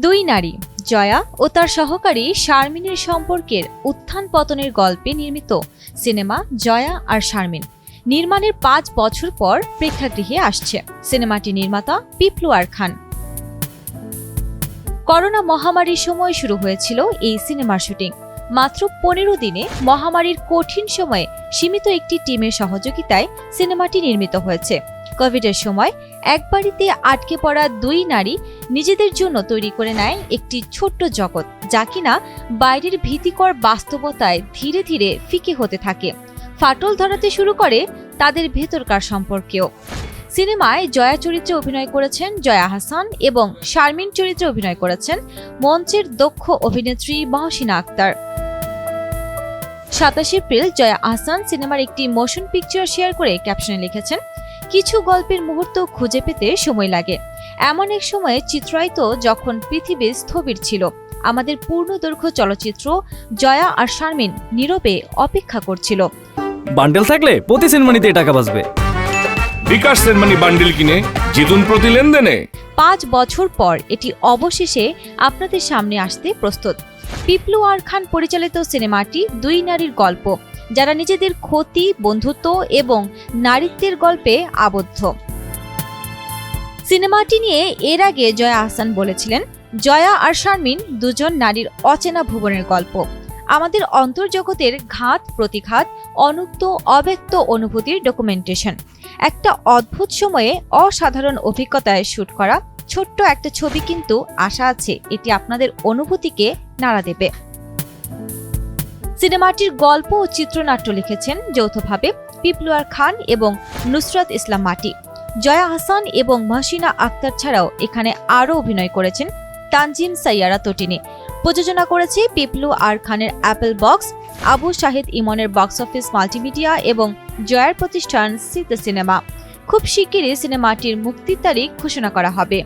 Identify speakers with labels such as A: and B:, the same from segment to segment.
A: দুই নারী জয়া ও তার সহকারী শারমিনের সম্পর্কের উত্থান পতনের গল্পে নির্মিত সিনেমা জয়া আর শারমিন নির্মাণের ৫ বছর পর প্রেক্ষাগৃহে আসছে। সিনেমাটি নির্মাতা পিপলু আর খান। করোনা মহামারীর সময় শুরু হয়েছিল এই সিনেমার শুটিং। মাত্র ১৫ দিনে মহামারীর কঠিন সময়ে সীমিত একটি টিমের সহযোগিতায় সিনেমাটি নির্মিত হয়েছে। কোভিডের সময় এক বাড়িতে আটকে পড়া দুই নারী নিজেদের জন্য তৈরি করে নেয় একটি ছোট্ট জগৎ, যা কিনা বাইরের ভীতিকর বাস্তবতায় ধীরে ধীরে ফিকে হতে থাকে। ফাটল ধরাতে শুরু করে তাদের ভেতরকার সম্পর্কেও। সিনেমায় জয়া চরিত্রে অভিনয় করেছেন জয়া আহসান এবং শারমিন চরিত্রে অভিনয় করেছেন মঞ্চের দক্ষ অভিনেত্রী মহসিনা আক্তার। ২৭ এপ্রিল জয়া আহসান সিনেমার একটি মোশন পিকচার শেয়ার করে ক্যাপশনে লিখেছেন, কিছু গল্পের মুহূর্ত খুঁজে পেতে সময় লাগে। এমন এক সময়ে চিত্রায়িত যখন পৃথিবী স্থবির ছিল, আমাদের পূর্ণদৈর্ঘ্য চলচ্চিত্র জয়া আর শারমিন নীরবে অপেক্ষা করছিল।
B: বান্ডেল থাকলে প্রতি সেনমানিতে টাকা বাঁচবে।
C: বিকাশ সেনমানি বান্ডেল কিনে জিতুন প্রতি লেনদেনে।
A: ৫ বছর পর এটি অবশেষে আপনাদের সামনে আসতে প্রস্তুত। পিপলু আর খান পরিচালিত সিনেমাটি দুই নারীর গল্প, যারা নিজেদের ক্ষতি, বন্ধুত্ব এবং নারীত্বের গল্পে আবদ্ধ। সিনেমাটি নিয়ে এর আগে জয়া আহসান বলেছিলেন, জয়া আর শারমিন দুজন নারীর অচেনা ভুবনের গল্প, আমাদের অন্তর্জগতের ঘাত প্রতিঘাত, অনুক্ত অব্যক্ত অনুভূতির ডকুমেন্টেশন। একটা অদ্ভুত সময়ে অসাধারণ অভিজ্ঞতায় শুট করা ছোট্ট একটা ছবি, কিন্তু আশা আছে এটি আপনাদের অনুভূতিকে নাড়া দেবে। সিনেমাটির গল্প ও চিত্রনাট্য লিখেছেন যৌথভাবে পিপলু আর খান এবং নুসরাত ইসলাম মাটি। জয়া আহসান এবং মহসিনা আক্তার ছাড়াও এখানে আরও অভিনয় করেছেন তানজিম সাইয়ারা তটিনী। প্রযোজনা করেছে পিপলু আর খানের অ্যাপল বক্স, আবু শাহিদ ইমনের বক্স অফিস মাল্টিমিডিয়া এবং জয়ার প্রতিষ্ঠান সিতে সিনেমা। খুব শিগগিরই সিনেমাটির মুক্তির তারিখ ঘোষণা করা হবে।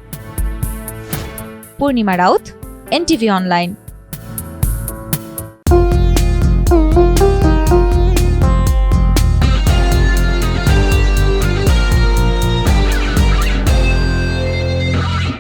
A: পূর্ণিমা রাউত, এনটিভি অনলাইন।